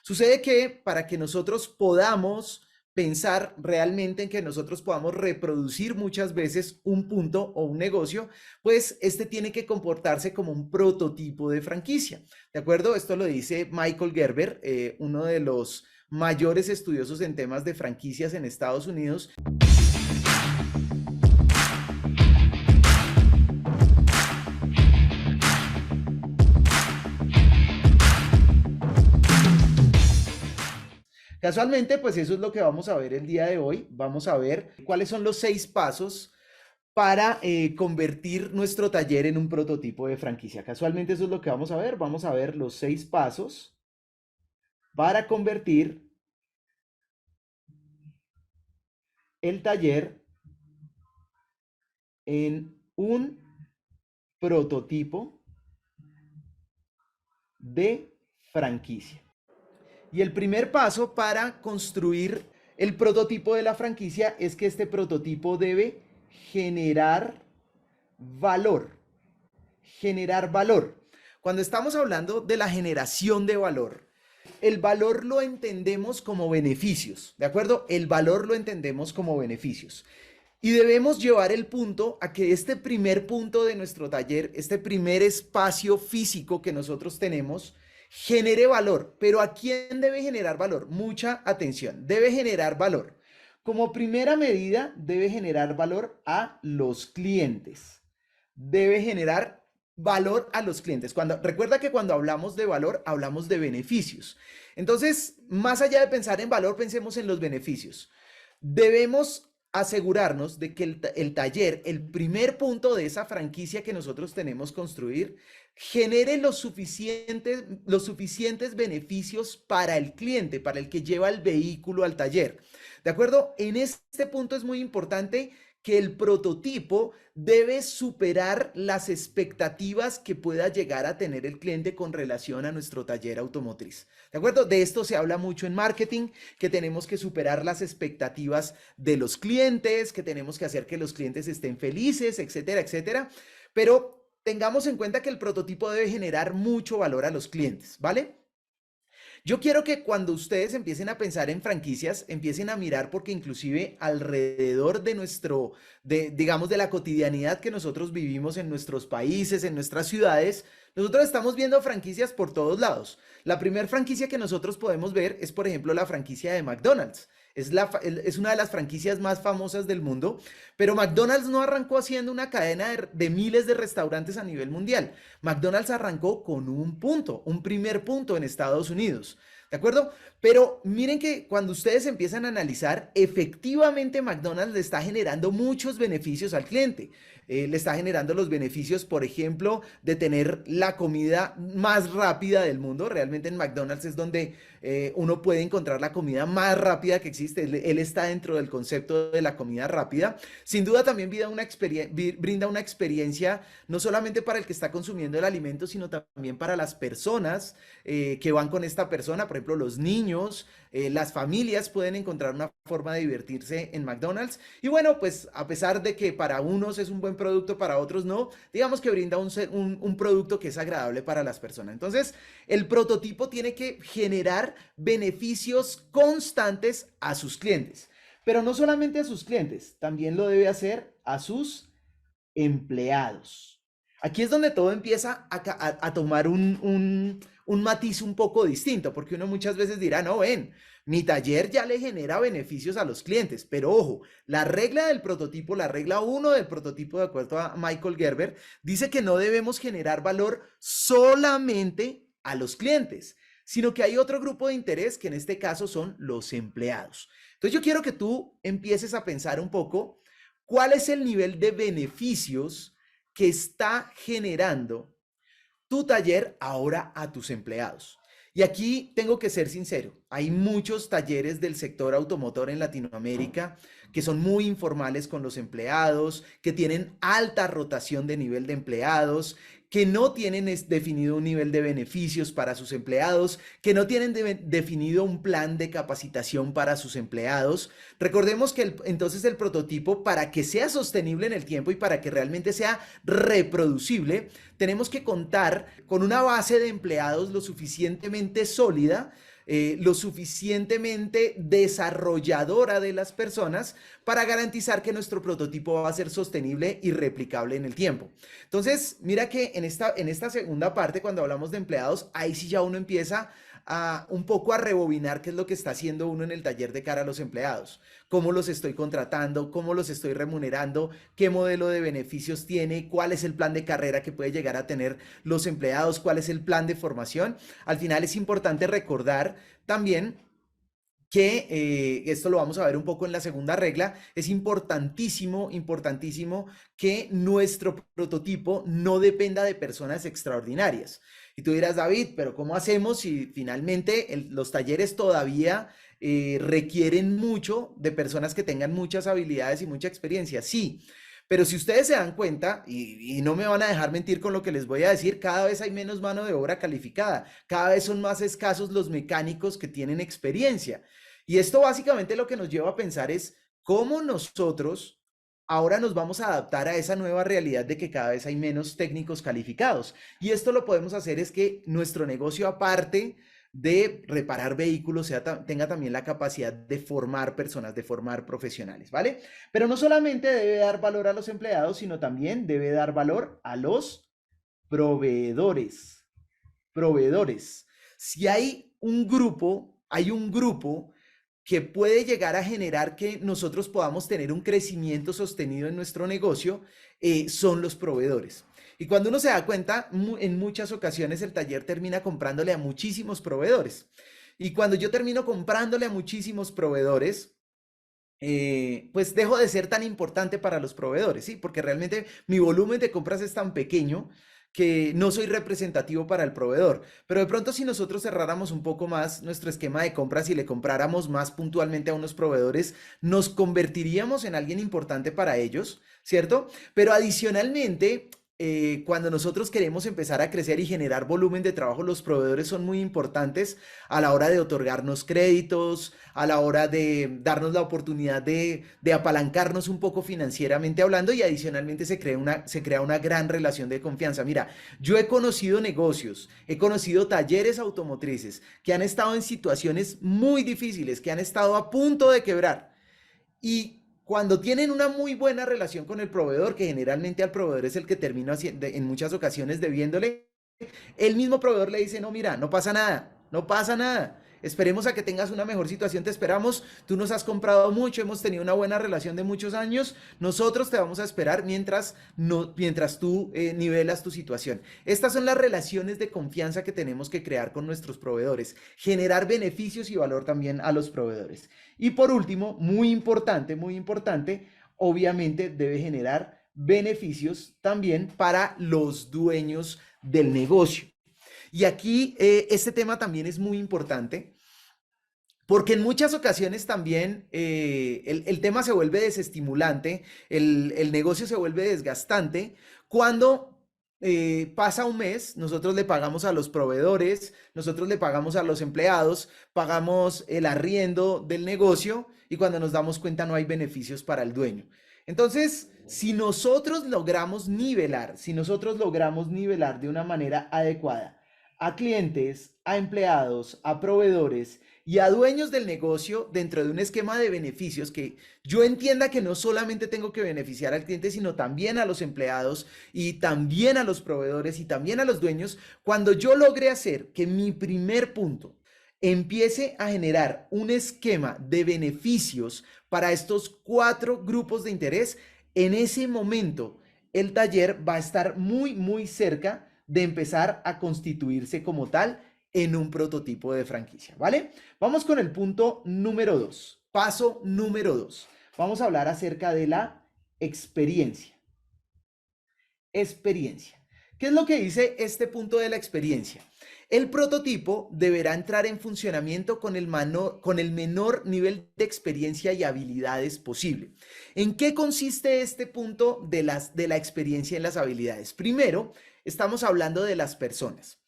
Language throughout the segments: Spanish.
Sucede que para que nosotros podamos pensar realmente en que nosotros podamos reproducir muchas veces un punto o un negocio, pues este tiene que comportarse como un prototipo de franquicia. ¿De acuerdo? Esto lo dice Michael Gerber, uno de los mayores estudiosos en temas de franquicias en Estados Unidos. Casualmente, pues eso es lo que vamos a ver el día de hoy. Vamos a ver cuáles son los 6 pasos para convertir nuestro taller en un prototipo de franquicia. Casualmente eso es lo que vamos a ver. Vamos a ver los 6 pasos para convertir el taller en un prototipo de franquicia. Y el primer paso para construir el prototipo de la franquicia es que este prototipo debe generar valor. Generar valor. Cuando estamos hablando de la generación de valor, el valor lo entendemos como beneficios, ¿de acuerdo? El valor lo entendemos como beneficios. Y debemos llevar el punto a que este primer punto de nuestro taller, este primer espacio físico que nosotros tenemos, genere valor. Pero ¿a quién debe generar valor? Mucha atención. Debe generar valor. Como primera medida, debe generar valor a los clientes. Debe generar valor a los clientes. Recuerda que cuando hablamos de valor, hablamos de beneficios. Entonces, más allá de pensar en valor, pensemos en los beneficios. Debemos asegurarnos de que el taller, el primer punto de esa franquicia que nosotros tenemos construir, genere los suficientes beneficios para el cliente, para el que lleva el vehículo al taller. ¿De acuerdo? En este punto es muy importante que el prototipo debe superar las expectativas que pueda llegar a tener el cliente con relación a nuestro taller automotriz. ¿De acuerdo? De esto se habla mucho en marketing, que tenemos que superar las expectativas de los clientes, que tenemos que hacer que los clientes estén felices, etcétera, etcétera. Pero tengamos en cuenta que el prototipo debe generar mucho valor a los clientes, ¿vale? Yo quiero que cuando ustedes empiecen a pensar en franquicias, empiecen a mirar porque inclusive alrededor de digamos, de la cotidianidad que nosotros vivimos en nuestros países, en nuestras ciudades, nosotros estamos viendo franquicias por todos lados. La primera franquicia que nosotros podemos ver es, por ejemplo, la franquicia de McDonald's. Es una de las franquicias más famosas del mundo, pero McDonald's no arrancó haciendo una cadena de miles de restaurantes a nivel mundial. McDonald's arrancó con un primer punto en Estados Unidos. ¿De acuerdo? Pero miren que cuando ustedes empiezan a analizar, efectivamente McDonald's le está generando muchos beneficios al cliente. Le está generando los beneficios, por ejemplo, de tener la comida más rápida del mundo. Realmente en McDonald's es donde uno puede encontrar la comida más rápida que existe. Él está dentro del concepto de la comida rápida. Sin duda también brinda una experiencia no solamente para el que está consumiendo el alimento, sino también para las personas que van con esta persona. Por ejemplo, los niños, las familias pueden encontrar una forma de divertirse en McDonald's. Y bueno, pues a pesar de que para unos es un buen producto, para otros no, digamos que brinda un producto que es agradable para las personas. Entonces, el prototipo tiene que generar beneficios constantes a sus clientes. Pero no solamente a sus clientes, también lo debe hacer a sus empleados. Aquí es donde todo empieza a tomar un matiz un poco distinto, porque uno muchas veces dirá, no, ven, mi taller ya le genera beneficios a los clientes, pero ojo, la regla del prototipo, la regla 1 del prototipo, de acuerdo a Michael Gerber, dice que no debemos generar valor solamente a los clientes, sino que hay otro grupo de interés que en este caso son los empleados. Entonces yo quiero que tú empieces a pensar un poco cuál es el nivel de beneficios que está generando tu taller ahora a tus empleados. Y aquí tengo que ser sincero, hay muchos talleres del sector automotor en Latinoamérica que son muy informales con los empleados, que tienen alta rotación de nivel de empleados, que no tienen definido un nivel de beneficios para sus empleados, que no tienen definido un plan de capacitación para sus empleados. Recordemos que entonces el prototipo, para que sea sostenible en el tiempo y para que realmente sea reproducible, tenemos que contar con una base de empleados lo suficientemente sólida lo suficientemente desarrolladora de las personas para garantizar que nuestro prototipo va a ser sostenible y replicable en el tiempo. Entonces, mira que en esta segunda parte, cuando hablamos de empleados, ahí sí ya uno empieza a un poco a rebobinar qué es lo que está haciendo uno en el taller de cara a los empleados, cómo los estoy contratando, cómo los estoy remunerando, qué modelo de beneficios tiene, cuál es el plan de carrera que puede llegar a tener los empleados, cuál es el plan de formación. Al final es importante recordar también que esto lo vamos a ver un poco en la segunda regla, es importantísimo, importantísimo que nuestro prototipo no dependa de personas extraordinarias. Y tú dirás, David, pero ¿cómo hacemos si finalmente los talleres todavía requieren mucho de personas que tengan muchas habilidades y mucha experiencia? Sí, pero si ustedes se dan cuenta, y no me van a dejar mentir con lo que les voy a decir, cada vez hay menos mano de obra calificada, cada vez son más escasos los mecánicos que tienen experiencia. Y esto básicamente lo que nos lleva a pensar es cómo nosotros ahora nos vamos a adaptar a esa nueva realidad de que cada vez hay menos técnicos calificados. Y esto lo podemos hacer es que nuestro negocio, aparte de reparar vehículos, tenga también la capacidad de formar personas, de formar profesionales, ¿vale? Pero no solamente debe dar valor a los empleados, sino también debe dar valor a los proveedores. Proveedores. Si hay un grupo que puede llegar a generar que nosotros podamos tener un crecimiento sostenido en nuestro negocio, son los proveedores. Y cuando uno se da cuenta, en muchas ocasiones el taller termina comprándole a muchísimos proveedores. Y cuando yo termino comprándole a muchísimos proveedores, pues dejo de ser tan importante para los proveedores, ¿sí? Porque realmente mi volumen de compras es tan pequeño que no soy representativo para el proveedor. Pero de pronto si nosotros cerráramos un poco más nuestro esquema de compras y le compráramos más puntualmente a unos proveedores, nos convertiríamos en alguien importante para ellos, ¿cierto? Pero adicionalmente, cuando nosotros queremos empezar a crecer y generar volumen de trabajo, los proveedores son muy importantes a la hora de otorgarnos créditos, a la hora de darnos la oportunidad de apalancarnos un poco financieramente hablando, y adicionalmente se crea una gran relación de confianza. Mira, yo he conocido negocios, he conocido talleres automotrices que han estado en situaciones muy difíciles, que han estado a punto de quebrar, y cuando tienen una muy buena relación con el proveedor, que generalmente al proveedor es el que termina en muchas ocasiones debiéndole, el mismo proveedor le dice, no, mira, no pasa nada, no pasa nada. Esperemos a que tengas una mejor situación, te esperamos, tú nos has comprado mucho, hemos tenido una buena relación de muchos años, nosotros te vamos a esperar mientras tú nivelas tu situación. Estas son las relaciones de confianza que tenemos que crear con nuestros proveedores, generar beneficios y valor también a los proveedores. Y por último, muy importante, obviamente debe generar beneficios también para los dueños del negocio. Y aquí este tema también es muy importante porque en muchas ocasiones también el tema se vuelve desestimulante, el negocio se vuelve desgastante cuando pasa un mes, nosotros le pagamos a los proveedores, nosotros le pagamos a los empleados, pagamos el arriendo del negocio y cuando nos damos cuenta no hay beneficios para el dueño. Entonces, si nosotros logramos nivelar de una manera adecuada a clientes, a empleados, a proveedores y a dueños del negocio dentro de un esquema de beneficios que yo entienda que no solamente tengo que beneficiar al cliente, sino también a los empleados y también a los proveedores y también a los dueños, cuando yo logre hacer que mi primer punto empiece a generar un esquema de beneficios para estos 4 grupos de interés, en ese momento el taller va a estar muy, muy cerca de empezar a constituirse como tal en un prototipo de franquicia, ¿vale? Vamos con el punto número 2, paso número 2. Vamos a hablar acerca de la experiencia. Experiencia. ¿Qué es lo que dice este punto de la experiencia? El prototipo deberá entrar en funcionamiento con el menor nivel de experiencia y habilidades posible. ¿En qué consiste este punto de la experiencia en las habilidades? Primero, estamos hablando de las personas.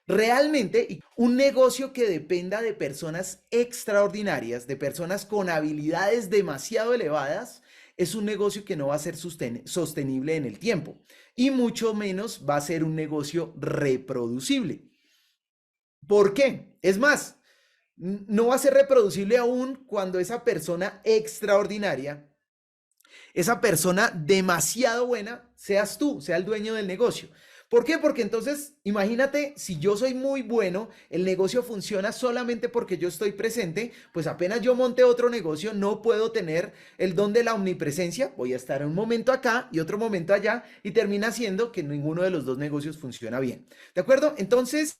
Realmente, un negocio que dependa de personas extraordinarias, de personas con habilidades demasiado elevadas, es un negocio que no va a ser sostenible en el tiempo y mucho menos va a ser un negocio reproducible. ¿Por qué? Es más, no va a ser reproducible aún cuando esa persona extraordinaria, esa persona demasiado buena, seas tú, sea el dueño del negocio. ¿Por qué? Porque entonces, imagínate, si yo soy muy bueno, el negocio funciona solamente porque yo estoy presente, pues apenas yo monte otro negocio, no puedo tener el don de la omnipresencia, voy a estar un momento acá y otro momento allá y termina siendo que ninguno de los dos negocios funciona bien. ¿De acuerdo? Entonces,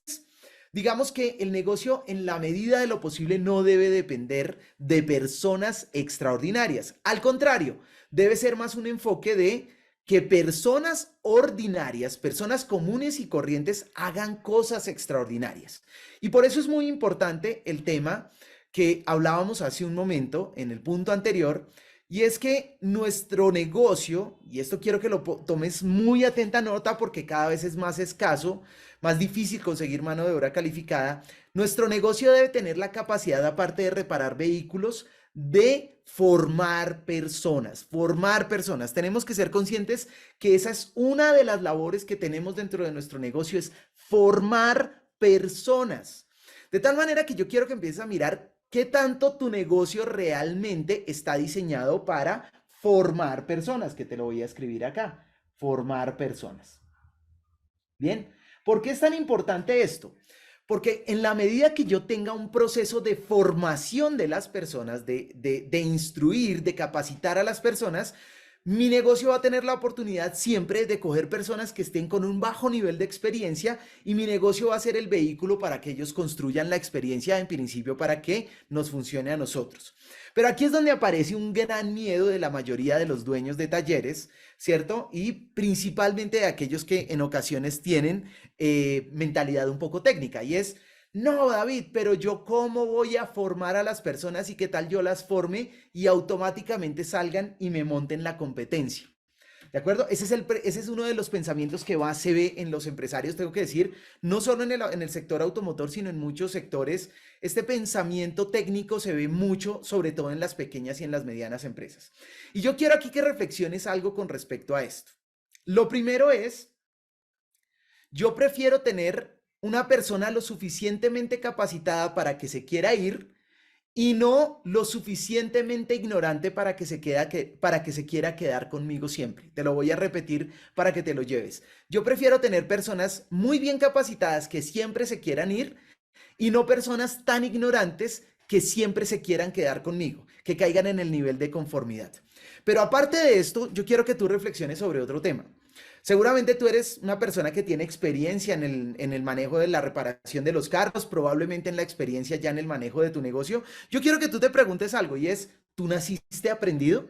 digamos que el negocio en la medida de lo posible no debe depender de personas extraordinarias. Al contrario, debe ser más un enfoque de que personas ordinarias, personas comunes y corrientes hagan cosas extraordinarias. Y por eso es muy importante el tema que hablábamos hace un momento en el punto anterior, y es que nuestro negocio, y esto quiero que lo tomes muy atenta nota porque cada vez es más escaso, más difícil conseguir mano de obra calificada, nuestro negocio debe tener la capacidad, aparte de reparar vehículos, de formar personas, formar personas. Tenemos que ser conscientes que esa es una de las labores que tenemos dentro de nuestro negocio, es formar personas. De tal manera que yo quiero que empieces a mirar qué tanto tu negocio realmente está diseñado para formar personas, que te lo voy a escribir acá, formar personas. Bien, ¿por qué es tan importante esto? Porque en la medida que yo tenga un proceso de formación de las personas, de instruir, de capacitar a las personas, mi negocio va a tener la oportunidad siempre de coger personas que estén con un bajo nivel de experiencia y mi negocio va a ser el vehículo para que ellos construyan la experiencia en principio para que nos funcione a nosotros. Pero aquí es donde aparece un gran miedo de la mayoría de los dueños de talleres, ¿cierto? Y principalmente de aquellos que en ocasiones tienen mentalidad un poco técnica y es, no, David, pero yo cómo voy a formar a las personas y qué tal yo las forme y automáticamente salgan y me monten la competencia. ¿De acuerdo? Ese es uno de los pensamientos que más se ve en los empresarios, tengo que decir, no solo en el sector automotor, sino en muchos sectores. Este pensamiento técnico se ve mucho, sobre todo en las pequeñas y en las medianas empresas. Y yo quiero aquí que reflexiones algo con respecto a esto. Lo primero es, yo prefiero tener una persona lo suficientemente capacitada para que se quiera ir y no lo suficientemente ignorante para que se quiera quedar conmigo siempre. Te lo voy a repetir para que te lo lleves. Yo prefiero tener personas muy bien capacitadas que siempre se quieran ir y no personas tan ignorantes que siempre se quieran quedar conmigo, que caigan en el nivel de conformidad. Pero aparte de esto, yo quiero que tú reflexiones sobre otro tema. Seguramente tú eres una persona que tiene experiencia en el manejo de la reparación de los carros, probablemente en la experiencia ya en el manejo de tu negocio. Yo quiero que tú te preguntes algo y es, ¿tú naciste aprendido?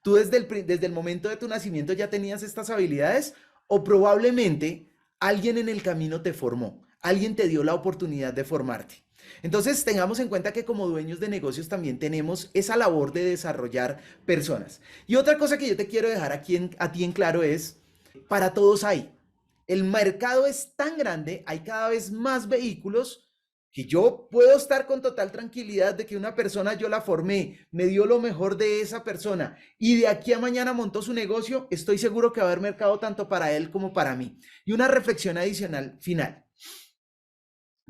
¿Tú desde el momento de tu nacimiento ya tenías estas habilidades? ¿O probablemente alguien en el camino te formó? Alguien te dio la oportunidad de formarte. Entonces, tengamos en cuenta que como dueños de negocios también tenemos esa labor de desarrollar personas. Y otra cosa que yo te quiero dejar aquí a ti en claro es, para todos hay. El mercado es tan grande, hay cada vez más vehículos que yo puedo estar con total tranquilidad de que una persona yo la formé, me dio lo mejor de esa persona y de aquí a mañana montó su negocio, estoy seguro que va a haber mercado tanto para él como para mí. Y una reflexión adicional final.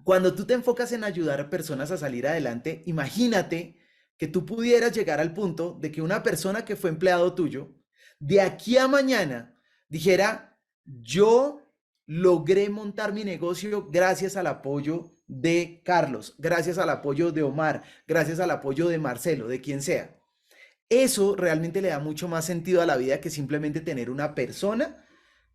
Cuando tú te enfocas en ayudar a personas a salir adelante, imagínate que tú pudieras llegar al punto de que una persona que fue empleado tuyo, de aquí a mañana, dijera, yo logré montar mi negocio gracias al apoyo de Carlos, gracias al apoyo de Omar, gracias al apoyo de Marcelo, de quien sea. Eso realmente le da mucho más sentido a la vida que simplemente tener una persona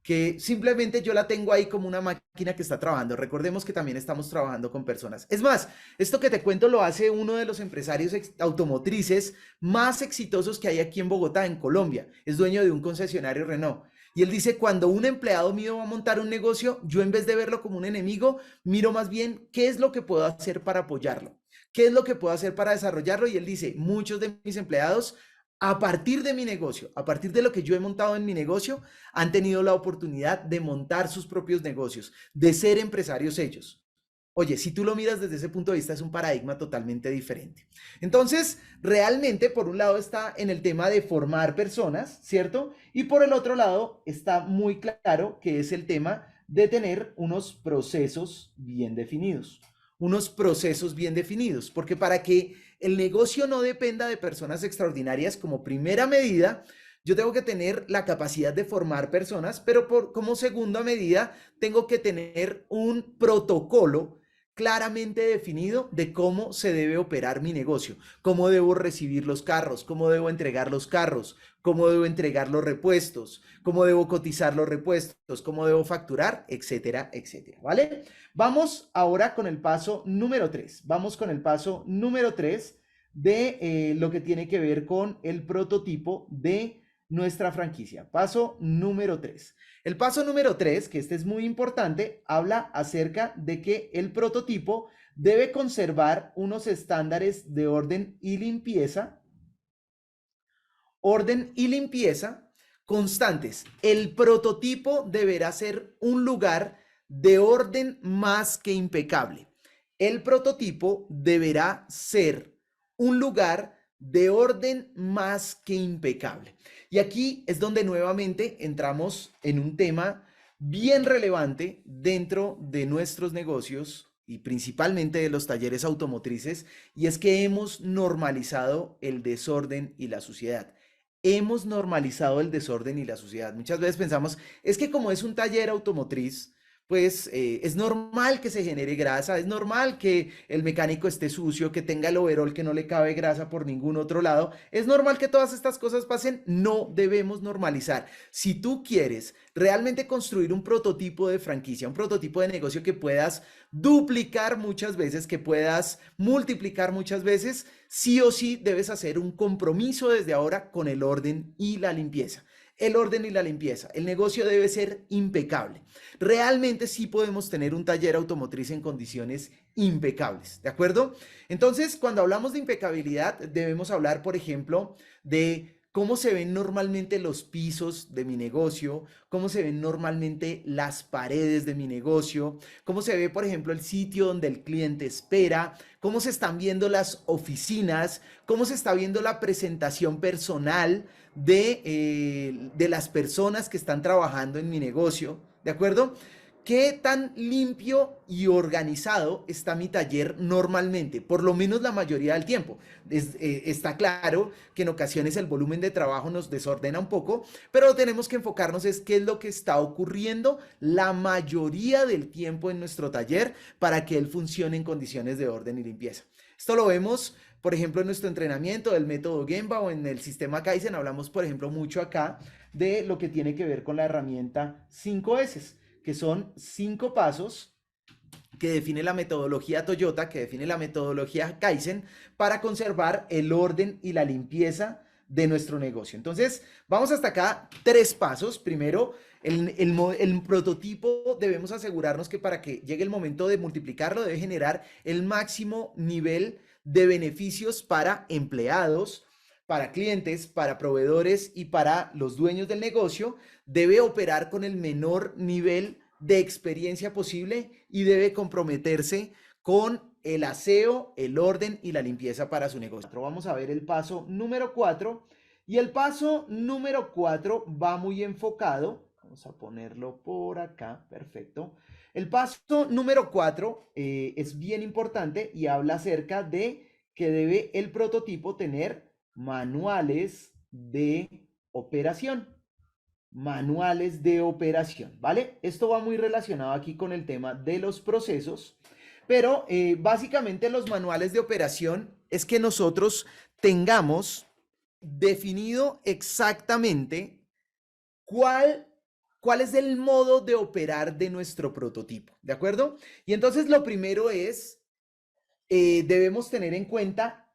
que simplemente yo la tengo ahí como una máquina que está trabajando. Recordemos que también estamos trabajando con personas. Es más, esto que te cuento lo hace uno de los empresarios automotrices más exitosos que hay aquí en Bogotá, en Colombia. Es dueño de un concesionario Renault. Y él dice, cuando un empleado mío va a montar un negocio, yo en vez de verlo como un enemigo, miro más bien qué es lo que puedo hacer para apoyarlo, qué es lo que puedo hacer para desarrollarlo. Y él dice, muchos de mis empleados a partir de mi negocio, a partir de lo que yo he montado en mi negocio, han tenido la oportunidad de montar sus propios negocios, de ser empresarios ellos. Oye, si tú lo miras desde ese punto de vista, es un paradigma totalmente diferente. Entonces, realmente, por un lado está en el tema de formar personas, ¿cierto? Y por el otro lado está muy claro que es el tema de tener unos procesos bien definidos. unos procesos bien definidos, porque para que el negocio no dependa de personas extraordinarias como primera medida, yo tengo que tener la capacidad de formar personas, pero como segunda medida tengo que tener un protocolo claramente definido de cómo se debe operar mi negocio, cómo debo recibir los carros, cómo debo entregar los carros, cómo debo entregar los repuestos, cómo debo cotizar los repuestos, cómo debo facturar, etcétera, etcétera, ¿vale? Vamos ahora con el paso número 3. Vamos con el paso número 3 de lo que tiene que ver con el prototipo de nuestra franquicia. Paso número 3. El paso número 3, que este es muy importante, habla acerca de que el prototipo debe conservar unos estándares de orden y limpieza constantes. El prototipo deberá ser un lugar de orden más que impecable. El prototipo deberá ser un lugar de orden más que impecable. Y aquí es donde nuevamente entramos en un tema bien relevante dentro de nuestros negocios y principalmente de los talleres automotrices, y es que hemos normalizado el desorden y la suciedad. Hemos normalizado el desorden y la suciedad. Muchas veces pensamos, es que como es un taller automotriz, pues es normal que se genere grasa, es normal que el mecánico esté sucio, que tenga el overol que no le cabe grasa por ningún otro lado, es normal que todas estas cosas pasen, no debemos normalizar. Si tú quieres realmente construir un prototipo de franquicia, un prototipo de negocio que puedas duplicar muchas veces, que puedas multiplicar muchas veces, sí o sí debes hacer un compromiso desde ahora con el orden y la limpieza. El orden y la limpieza. El negocio debe ser impecable. Realmente sí podemos tener un taller automotriz en condiciones impecables, ¿de acuerdo? Entonces, cuando hablamos de impecabilidad, debemos hablar, por ejemplo, de cómo se ven normalmente los pisos de mi negocio, cómo se ven normalmente las paredes de mi negocio, cómo se ve, por ejemplo, el sitio donde el cliente espera, cómo se están viendo las oficinas, cómo se está viendo la presentación personal de las personas que están trabajando en mi negocio, ¿de acuerdo? ¿Qué tan limpio y organizado está mi taller normalmente? Por lo menos la mayoría del tiempo. Está claro que en ocasiones el volumen de trabajo nos desordena un poco, pero tenemos que enfocarnos es qué es lo que está ocurriendo la mayoría del tiempo en nuestro taller para que él funcione en condiciones de orden y limpieza. Esto lo vemos, por ejemplo, en nuestro entrenamiento del método Gemba o en el sistema Kaizen. Hablamos, por ejemplo, mucho acá de lo que tiene que ver con la herramienta 5S, que son 5 pasos que define la metodología Toyota, que define la metodología Kaizen para conservar el orden y la limpieza de nuestro negocio. Entonces, vamos hasta acá, 3 pasos. Primero, el prototipo debemos asegurarnos que para que llegue el momento de multiplicarlo debe generar el máximo nivel de beneficios para empleados, para clientes, para proveedores y para los dueños del negocio. Debe operar con el menor nivel de experiencia posible y debe comprometerse con el aseo, el orden y la limpieza para su negocio. Vamos a ver el paso número 4 y el paso número 4 va muy enfocado. Vamos a ponerlo por acá, perfecto. El paso número 4 es bien importante y habla acerca de que debe el prototipo tener manuales de operación. Manuales de operación, ¿vale? Esto va muy relacionado aquí con el tema de los procesos, pero básicamente los manuales de operación es que nosotros tengamos definido exactamente cuál es el modo de operar de nuestro prototipo, ¿de acuerdo? Y entonces lo primero es, debemos tener en cuenta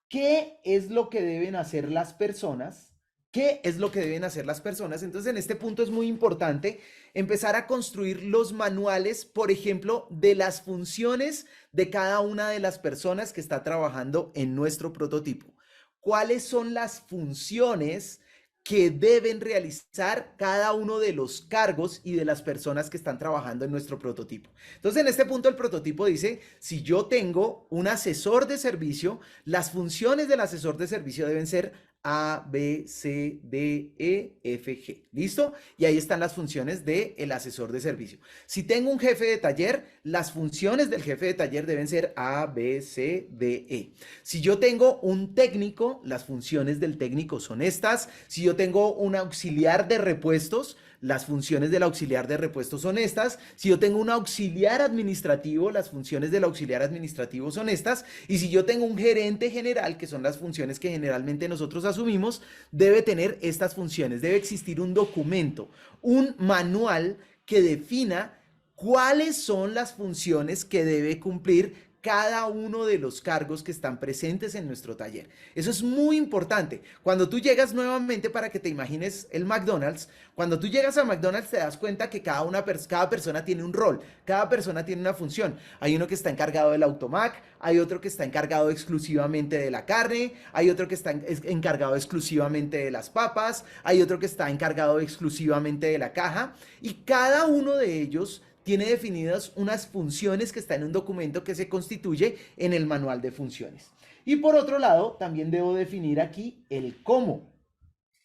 qué es lo que deben hacer las personas. ¿Qué es lo que deben hacer las personas? Entonces, en este punto es muy importante empezar a construir los manuales, por ejemplo, de las funciones de cada una de las personas que está trabajando en nuestro prototipo. ¿Cuáles son las funciones que deben realizar cada uno de los cargos y de las personas que están trabajando en nuestro prototipo? Entonces, en este punto el prototipo dice, si yo tengo un asesor de servicio, las funciones del asesor de servicio deben ser A, B, C, D, E, F, G. ¿Listo? Y ahí están las funciones del asesor de servicio. Si tengo un jefe de taller, las funciones del jefe de taller deben ser A, B, C, D, E. Si yo tengo un técnico, las funciones del técnico son estas. Si yo tengo un auxiliar de repuestos, las funciones del auxiliar de repuestos son estas. Si yo tengo un auxiliar administrativo, las funciones del auxiliar administrativo son estas. Y si yo tengo un gerente general, que son las funciones que generalmente nosotros asumimos, debe tener estas funciones. Debe existir un documento, un manual que defina cuáles son las funciones que debe cumplir cada uno de los cargos que están presentes en nuestro taller. Eso es muy importante. Cuando tú llegas nuevamente, para que te imagines el McDonald's, cuando tú llegas a McDonald's te das cuenta que cada persona tiene un rol, cada persona tiene una función. Hay uno que está encargado del automac, hay otro que está encargado exclusivamente de la carne, hay otro que está encargado exclusivamente de las papas, hay otro que está encargado exclusivamente de la caja, y cada uno de ellos tiene definidas unas funciones que están en un documento que se constituye en el manual de funciones. Y por otro lado, también debo definir aquí el cómo.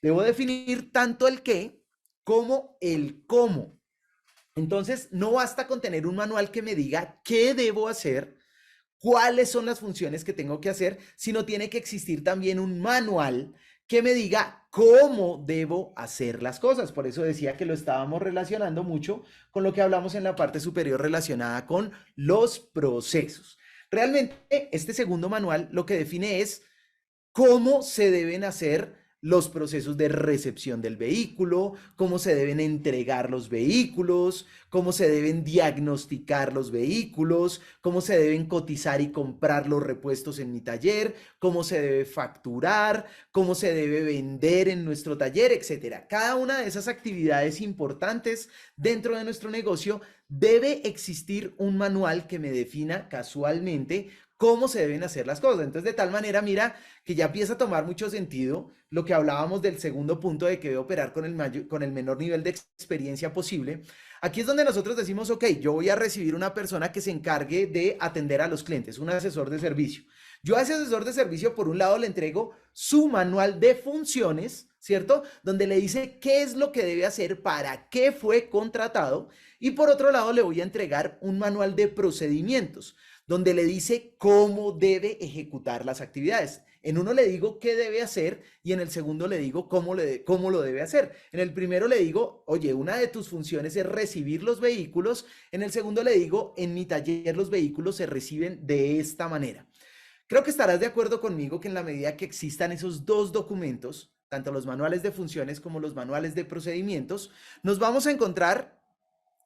Debo definir tanto el qué como el cómo. Entonces, no basta con tener un manual que me diga qué debo hacer, cuáles son las funciones que tengo que hacer, sino tiene que existir también un manual que me diga cómo debo hacer las cosas. Por eso decía que lo estábamos relacionando mucho con lo que hablamos en la parte superior relacionada con los procesos. Realmente, este segundo manual lo que define es cómo se deben hacer los procesos de recepción del vehículo, cómo se deben entregar los vehículos, cómo se deben diagnosticar los vehículos, cómo se deben cotizar y comprar los repuestos en mi taller, cómo se debe facturar, cómo se debe vender en nuestro taller, etcétera. Cada una de esas actividades importantes dentro de nuestro negocio debe existir un manual que me defina casualmente cómo se deben hacer las cosas. Entonces, de tal manera, mira, que ya empieza a tomar mucho sentido lo que hablábamos del segundo punto de que debe operar con el menor nivel de experiencia posible. Aquí es donde nosotros decimos, ok, yo voy a recibir una persona que se encargue de atender a los clientes, un asesor de servicio. Yo a ese asesor de servicio, por un lado, le entrego su manual de funciones, ¿cierto? Donde le dice qué es lo que debe hacer, para qué fue contratado. Y por otro lado, le voy a entregar un manual de procedimientos, donde le dice cómo debe ejecutar las actividades. En uno le digo qué debe hacer y en el segundo le digo cómo lo debe hacer. En el primero le digo, oye, una de tus funciones es recibir los vehículos. En el segundo le digo, en mi taller los vehículos se reciben de esta manera. Creo que estarás de acuerdo conmigo que en la medida que existan esos dos documentos, tanto los manuales de funciones como los manuales de procedimientos, nos vamos a encontrar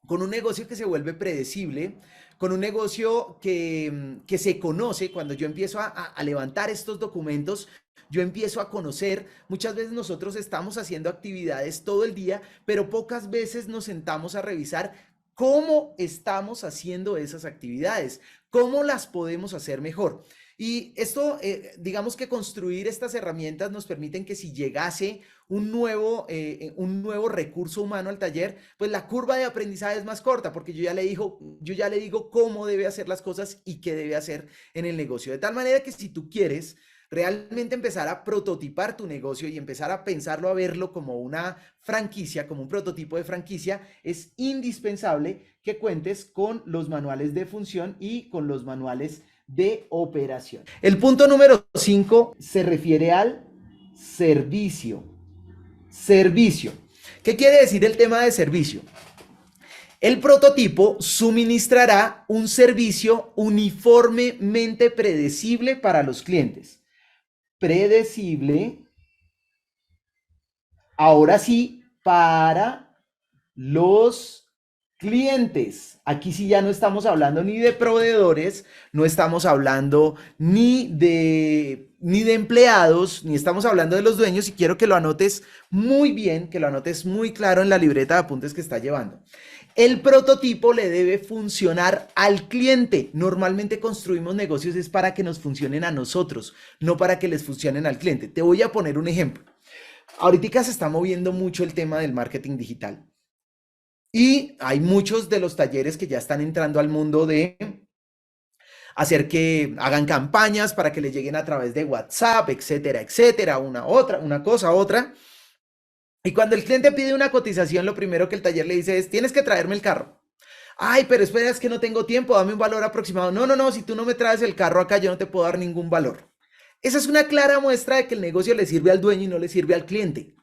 con un negocio que se vuelve predecible, con un negocio que se conoce. Cuando yo empiezo a levantar estos documentos, yo empiezo a conocer. Muchas veces nosotros estamos haciendo actividades todo el día, pero pocas veces nos sentamos a revisar cómo estamos haciendo esas actividades, cómo las podemos hacer mejor. Y esto, digamos que construir estas herramientas nos permiten que si llegase un nuevo recurso humano al taller, pues la curva de aprendizaje es más corta, porque yo ya le digo cómo debe hacer las cosas y qué debe hacer en el negocio. De tal manera que si tú quieres realmente empezar a prototipar tu negocio y empezar a pensarlo, a verlo como una franquicia, como un prototipo de franquicia, es indispensable que cuentes con los manuales de función y con los manuales de operación. El punto número 5 se refiere al servicio. Servicio. ¿Qué quiere decir el tema de servicio? El prototipo suministrará un servicio uniformemente predecible para los clientes. Predecible, ahora sí, para los clientes. Aquí sí ya no estamos hablando ni de proveedores, no estamos hablando ni de empleados, ni estamos hablando de los dueños, y quiero que lo anotes muy bien, que lo anotes muy claro en la libreta de apuntes que está llevando. El prototipo le debe funcionar al cliente. Normalmente construimos negocios es para que nos funcionen a nosotros, no para que les funcionen al cliente. Te voy a poner un ejemplo. Ahorita se está moviendo mucho el tema del marketing digital. Y hay muchos de los talleres que ya están entrando al mundo de hacer que hagan campañas para que le lleguen a través de WhatsApp, etcétera, etcétera, una cosa, otra. Y cuando el cliente pide una cotización, lo primero que el taller le dice es, tienes que traerme el carro. Ay, pero espera, es que no tengo tiempo, dame un valor aproximado. No, no, no, si tú no me traes el carro acá, yo no te puedo dar ningún valor. Esa es una clara muestra de que el negocio le sirve al dueño y no le sirve al cliente.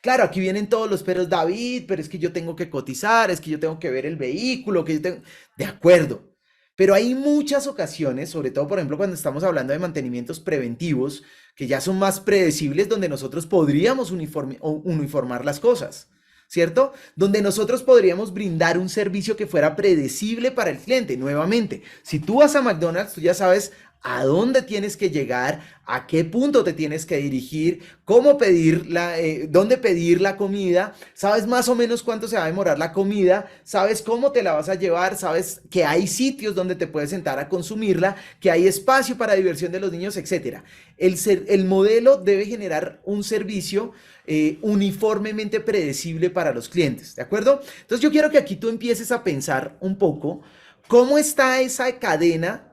Claro, aquí vienen todos los peros, David, pero es que yo tengo que cotizar, es que yo tengo que ver el vehículo, que yo tengo... De acuerdo. Pero hay muchas ocasiones, sobre todo, por ejemplo, cuando estamos hablando de mantenimientos preventivos, que ya son más predecibles, donde nosotros podríamos uniformar las cosas, ¿cierto? Donde nosotros podríamos brindar un servicio que fuera predecible para el cliente. Nuevamente, si tú vas a McDonald's, tú ya sabes a dónde tienes que llegar, a qué punto te tienes que dirigir, cómo dónde pedir la comida, sabes más o menos cuánto se va a demorar la comida, sabes cómo te la vas a llevar, sabes que hay sitios donde te puedes sentar a consumirla, que hay espacio para diversión de los niños, etcétera. El modelo debe generar un servicio uniformemente predecible para los clientes, ¿de acuerdo? Entonces yo quiero que aquí tú empieces a pensar un poco cómo está esa cadena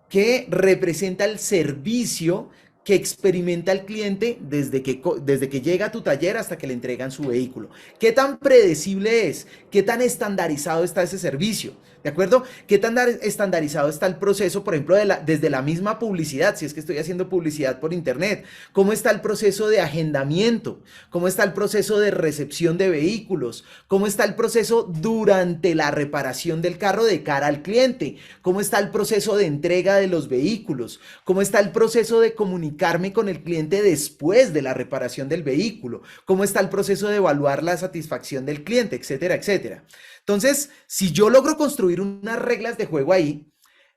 que representa el servicio que experimenta el cliente desde que llega a tu taller hasta que le entregan su vehículo. ¿Qué tan predecible es? ¿Qué tan estandarizado está ese servicio? ¿De acuerdo? ¿Qué tan estandarizado está el proceso, por ejemplo, desde la misma publicidad? Si es que estoy haciendo publicidad por internet. ¿Cómo está el proceso de agendamiento? ¿Cómo está el proceso de recepción de vehículos? ¿Cómo está el proceso durante la reparación del carro de cara al cliente? ¿Cómo está el proceso de entrega de los vehículos? ¿Cómo está el proceso de comunicarme con el cliente después de la reparación del vehículo? ¿Cómo está el proceso de evaluar la satisfacción del cliente? Etcétera, etcétera. Entonces, si yo logro construir unas reglas de juego ahí,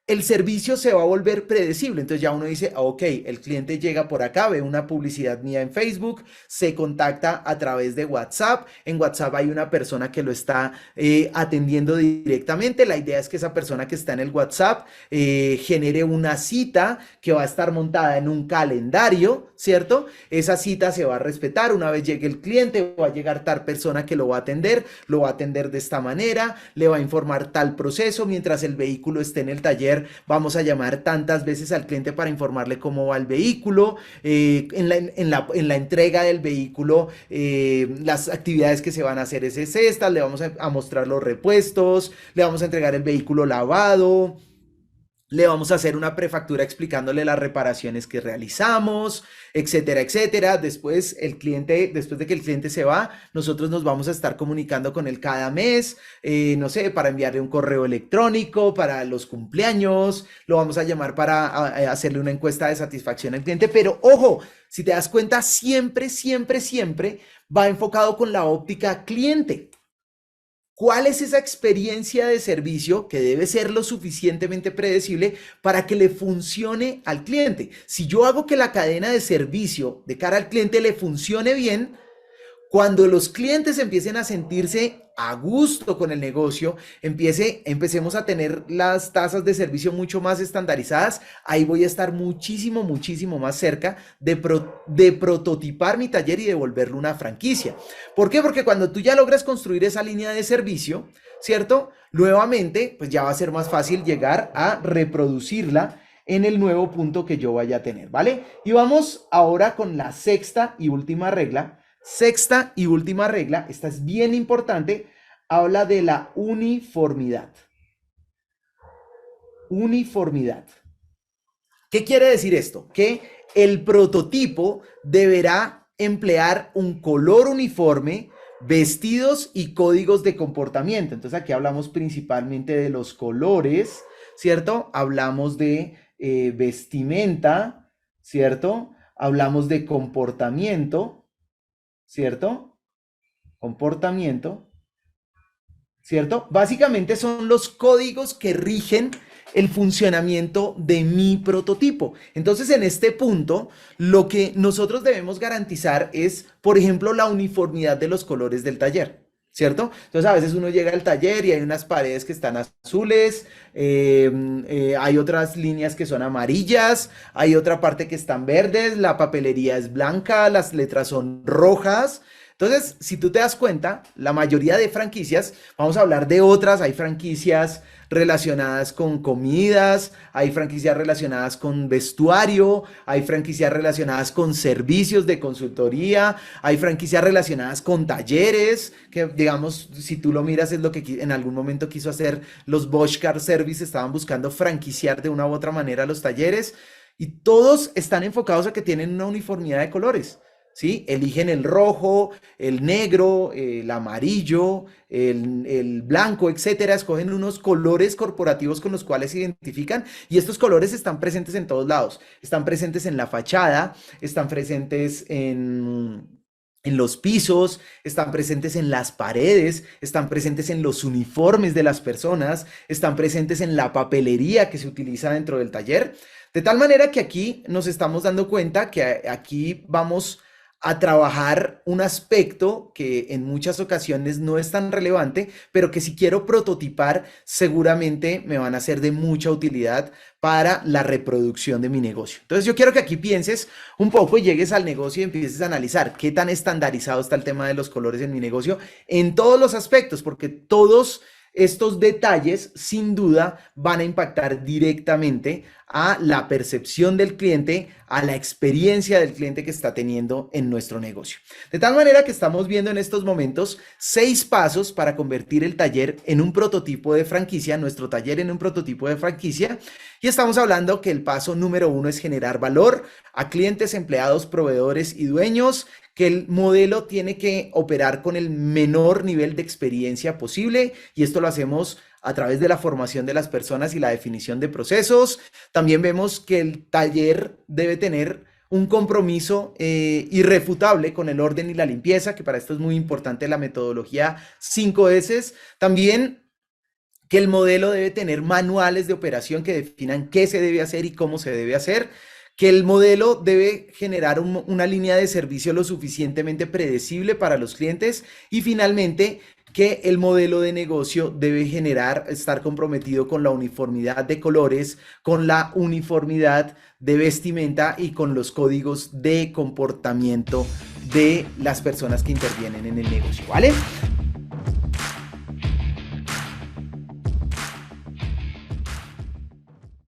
el servicio se va a volver predecible. Entonces ya uno dice, ok, el cliente llega por acá, ve una publicidad mía en Facebook, se contacta a través de WhatsApp. En WhatsApp hay una persona que lo está atendiendo directamente. La idea es que esa persona que está en el WhatsApp genere una cita que va a estar montada en un calendario, ¿cierto? Esa cita se va a respetar. Una vez llegue el cliente, va a llegar tal persona que lo va a atender de esta manera, le va a informar tal proceso. Mientras el vehículo esté en el taller, vamos a llamar tantas veces al cliente para informarle cómo va el vehículo, en la entrega del vehículo, las actividades que se van a hacer es estas, le vamos a mostrar los repuestos, le vamos a entregar el vehículo lavado, le vamos a hacer una prefactura explicándole las reparaciones que realizamos, etcétera, etcétera. Después después de que el cliente se va, nosotros nos vamos a estar comunicando con él cada mes, no sé, para enviarle un correo electrónico, para los cumpleaños, lo vamos a llamar para hacerle una encuesta de satisfacción al cliente. Pero ojo, si te das cuenta, siempre, siempre, siempre va enfocado con la óptica cliente. ¿Cuál es esa experiencia de servicio que debe ser lo suficientemente predecible para que le funcione al cliente? Si yo hago que la cadena de servicio de cara al cliente le funcione bien, cuando los clientes empiecen a sentirse a gusto con el negocio, empecemos a tener las tasas de servicio mucho más estandarizadas, ahí voy a estar muchísimo, muchísimo más cerca de prototipar mi taller y de volverlo una franquicia. ¿Por qué? Porque cuando tú ya logras construir esa línea de servicio, ¿cierto? Nuevamente, pues ya va a ser más fácil llegar a reproducirla en el nuevo punto que yo vaya a tener, ¿vale? Y vamos ahora con la sexta y última regla. Sexta y última regla, esta es bien importante, habla de la uniformidad. Uniformidad. ¿Qué quiere decir esto? Que el prototipo deberá emplear un color uniforme, vestidos y códigos de comportamiento. Entonces aquí hablamos principalmente de los colores, ¿cierto? Hablamos de vestimenta, ¿cierto? Hablamos de comportamiento, ¿cierto? Comportamiento, ¿cierto? Básicamente son los códigos que rigen el funcionamiento de mi prototipo. Entonces, en este punto, lo que nosotros debemos garantizar es, por ejemplo, la uniformidad de los colores del taller, ¿cierto? Entonces, a veces uno llega al taller y hay unas paredes que están azules, hay otras líneas que son amarillas, hay otra parte que están verdes, la papelería es blanca, las letras son rojas. Entonces, si tú te das cuenta, la mayoría de franquicias, vamos a hablar de otras, hay franquicias relacionadas con comidas, hay franquicias relacionadas con vestuario, hay franquicias relacionadas con servicios de consultoría, hay franquicias relacionadas con talleres, que digamos, si tú lo miras es lo que en algún momento quiso hacer los Bosch Car Service, estaban buscando franquiciar de una u otra manera los talleres y todos están enfocados a que tienen una uniformidad de colores. ¿Sí? Eligen el rojo, el negro, el amarillo, el blanco, etcétera. Escogen unos colores corporativos con los cuales se identifican y estos colores están presentes en todos lados. Están presentes en la fachada, están presentes en los pisos, están presentes en las paredes, están presentes en los uniformes de las personas, están presentes en la papelería que se utiliza dentro del taller. De tal manera que aquí nos estamos dando cuenta que aquí vamos a trabajar un aspecto que en muchas ocasiones no es tan relevante, pero que si quiero prototipar, seguramente me van a ser de mucha utilidad para la reproducción de mi negocio. Entonces yo quiero que aquí pienses un poco y llegues al negocio y empieces a analizar qué tan estandarizado está el tema de los colores en mi negocio en todos los aspectos, porque todos estos detalles sin duda van a impactar directamente a la percepción del cliente, a la experiencia del cliente que está teniendo en nuestro negocio. De tal manera que estamos viendo en estos momentos 6 pasos para convertir el taller en un prototipo de franquicia, nuestro taller en un prototipo de franquicia. Y estamos hablando que el paso número 1 es generar valor a clientes, empleados, proveedores y dueños, que el modelo tiene que operar con el menor nivel de experiencia posible y esto lo hacemos a través de la formación de las personas y la definición de procesos. También vemos que el taller debe tener un compromiso irrefutable con el orden y la limpieza, que para esto es muy importante la metodología 5S. También que el modelo debe tener manuales de operación que definan qué se debe hacer y cómo se debe hacer, que el modelo debe generar una línea de servicio lo suficientemente predecible para los clientes y finalmente que el modelo de negocio debe estar comprometido con la uniformidad de colores, con la uniformidad de vestimenta y con los códigos de comportamiento de las personas que intervienen en el negocio, ¿vale?